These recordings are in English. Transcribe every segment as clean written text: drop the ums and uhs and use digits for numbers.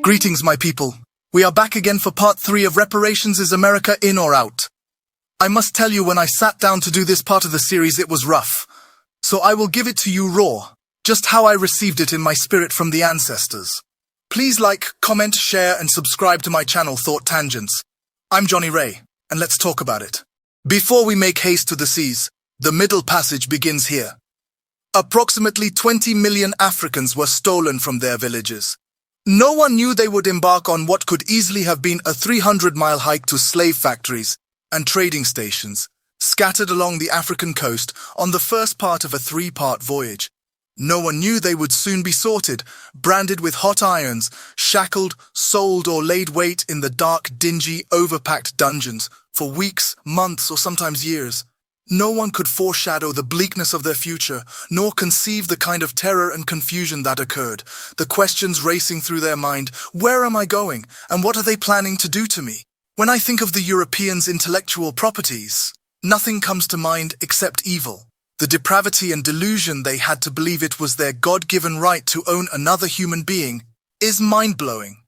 Greetings, my people. We are back again for part 3 of Reparations. Is America in or out? I must tell you, when I sat down to do this part of the series, it was rough. So I will give it to you raw, just how I received it in my spirit from the ancestors. Please like, comment, share, and subscribe to my channel, Thought Tangents. I'm Johnny Ray, and let's talk about it. Before we make haste to the seas, the Middle Passage begins here. Approximately 20 million Africans were stolen from their villages. No one knew they would embark on what could easily have been a 300-mile hike to slave factories and trading stations, scattered along the African coast on the first part of a 3-part voyage. No one knew they would soon be sorted, branded with hot irons, shackled, sold, or laid wait in the dark, dingy, overpacked dungeons for weeks, months, or sometimes years. No one could foreshadow the bleakness of their future, nor conceive the kind of terror and confusion that occurred, the questions racing through their mind: where am I going, and what are they planning to do to me? When I think of the Europeans' intellectual properties, nothing comes to mind except evil. The depravity and delusion they had to believe it was their God-given right to own another human being is mind-blowing.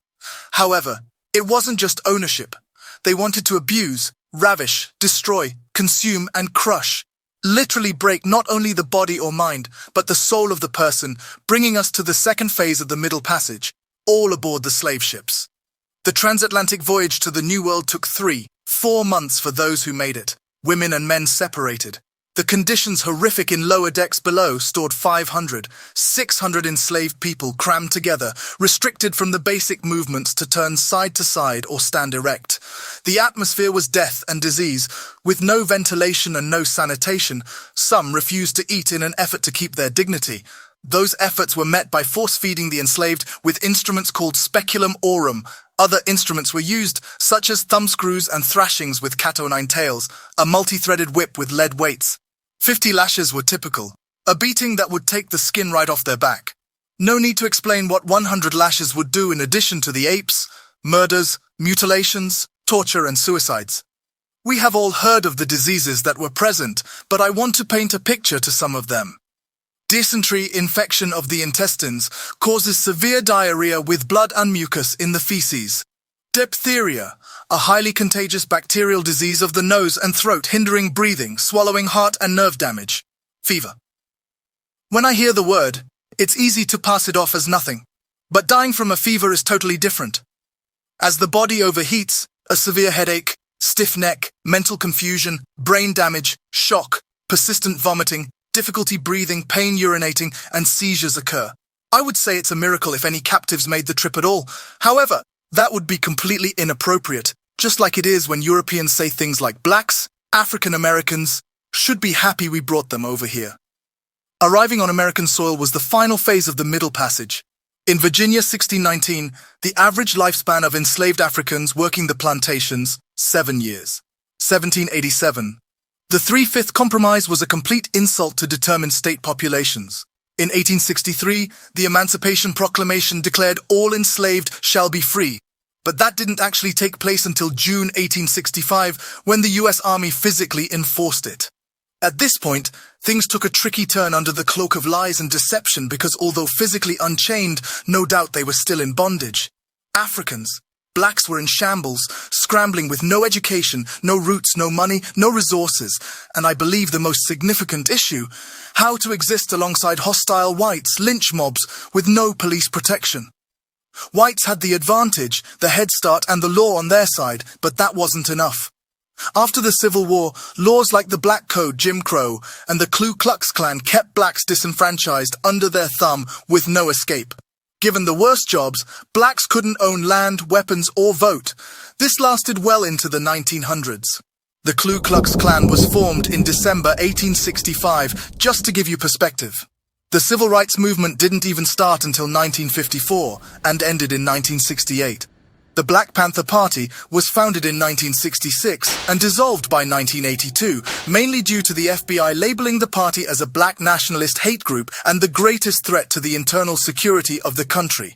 However, it wasn't just ownership. They wanted to abuse, ravish, destroy, consume, and crush, literally break not only the body or mind, but the soul of the person, bringing us to the second phase of the Middle Passage, all aboard the slave ships. The transatlantic voyage to the New World took 3-4 months for those who made it, women and men separated. The conditions horrific in lower decks below, stored 500-600 enslaved people crammed together, restricted from the basic movements to turn side to side or stand erect. The atmosphere was death and disease, with no ventilation and no sanitation. Some refused to eat in an effort to keep their dignity. Those efforts were met by force-feeding the enslaved with instruments called speculum aurum. Other instruments were used, such as thumbscrews and thrashings with cat-o'-nine tails, a multi-threaded whip with lead weights. 50 lashes were typical, a beating that would take the skin right off their back. No need to explain what 100 lashes would do in addition to the apes, murders, mutilations, torture, and suicides. We have all heard of the diseases that were present, but I want to paint a picture to some of them. Dysentery, infection of the intestines, causes severe diarrhea with blood and mucus in the feces. Diphtheria, a highly contagious bacterial disease of the nose and throat, hindering breathing, swallowing, heart and nerve damage. Fever. When I hear the word, it's easy to pass it off as nothing. But dying from a fever is totally different. As the body overheats, a severe headache, stiff neck, mental confusion, brain damage, shock, persistent vomiting, difficulty breathing, pain urinating, and seizures occur. I would say it's a miracle if any captives made the trip at all. However, that would be completely inappropriate, just like it is when Europeans say things like blacks, African Americans, should be happy we brought them over here. Arriving on American soil was the final phase of the Middle Passage. In Virginia, 1619, the average lifespan of enslaved Africans working the plantations, 7 years. 1787. The 3-5 Compromise was a complete insult to determine state populations. In 1863, the Emancipation Proclamation declared all enslaved shall be free, but that didn't actually take place until June 1865, when the U.S. Army physically enforced it. At this point, things took a tricky turn under the cloak of lies and deception because although physically unchained, no doubt they were still in bondage. Africans, blacks were in shambles, scrambling with no education, no roots, no money, no resources, and I believe the most significant issue, how to exist alongside hostile whites, lynch mobs, with no police protection. Whites had the advantage, the head start, and the law on their side, but that wasn't enough. After the Civil War, laws like the Black Code, Jim Crow, and the Ku Klux Klan kept blacks disenfranchised under their thumb with no escape. Given the worst jobs, blacks couldn't own land, weapons, or vote. This lasted well into the 1900s. The Ku Klux Klan was formed in December 1865, just to give you perspective. The civil rights movement didn't even start until 1954 and ended in 1968. The Black Panther Party was founded in 1966 and dissolved by 1982, mainly due to the FBI labeling the party as a black nationalist hate group and the greatest threat to the internal security of the country.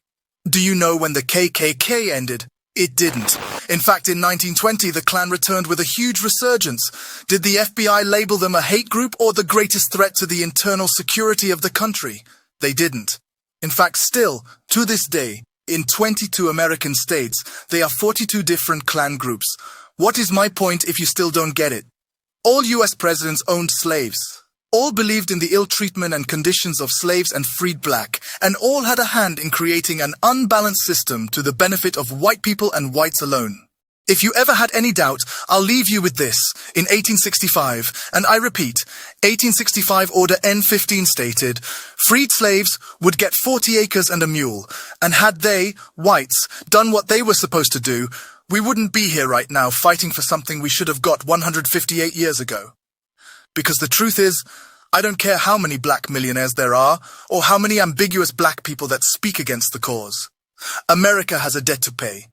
Do you know when the KKK ended? It didn't. In fact, in 1920, the Klan returned with a huge resurgence. Did the FBI label them a hate group or the greatest threat to the internal security of the country? They didn't. In fact, still, to this day, In 22 American states, there are 42 different clan groups. What is my point if you still don't get it? All US presidents owned slaves. All believed in the ill treatment and conditions of slaves and freed black, and all had a hand in creating an unbalanced system to the benefit of white people and whites alone. If you ever had any doubt, I'll leave you with this. In 1865, and I repeat, 1865 Order N-15 stated, freed slaves would get 40 acres and a mule, and had they, whites, done what they were supposed to do, we wouldn't be here right now fighting for something we should have got 158 years ago. Because the truth is, I don't care how many black millionaires there are, or how many ambiguous black people that speak against the cause. America has a debt to pay.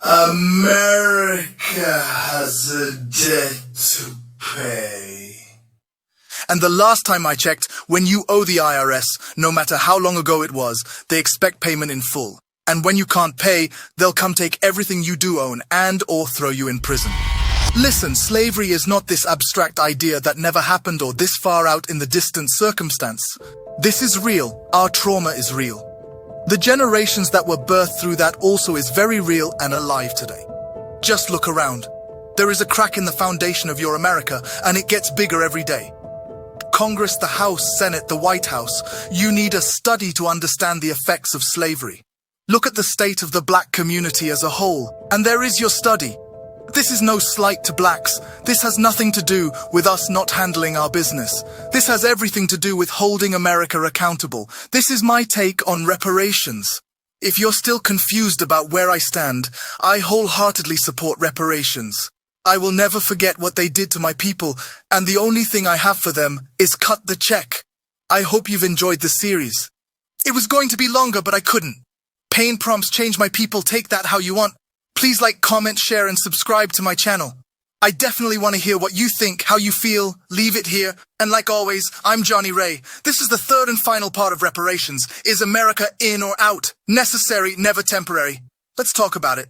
America has a debt to pay. And the last time I checked, when you owe the IRS, no matter how long ago it was, they expect payment in full. And when you can't pay, they'll come take everything you do own and or throw you in prison. Listen, slavery is not this abstract idea that never happened or this far out in the distant circumstance. This is real. Our trauma is real. The generations that were birthed through that also is very real and alive today. Just look around. There is a crack in the foundation of your America, and it gets bigger every day. Congress, the House, Senate, the White House, you need a study to understand the effects of slavery. Look at the state of the black community as a whole, and there is your study. This is no slight to blacks. This has nothing to do with us not handling our business. This has everything to do with holding America accountable. This is my take on reparations. If you're still confused about where I stand, I wholeheartedly support reparations. I will never forget what they did to my people, and the only thing I have for them is cut the check. I hope you've enjoyed the series. It was going to be longer, but I couldn't. Pain prompts change my people, take that how you want. Please like, comment, share, and subscribe to my channel. I definitely want to hear what you think, how you feel, leave it here. And like always, I'm Johnny Ray. This is the third and final part of reparations. Is America in or out? Necessary, never temporary. Let's talk about it.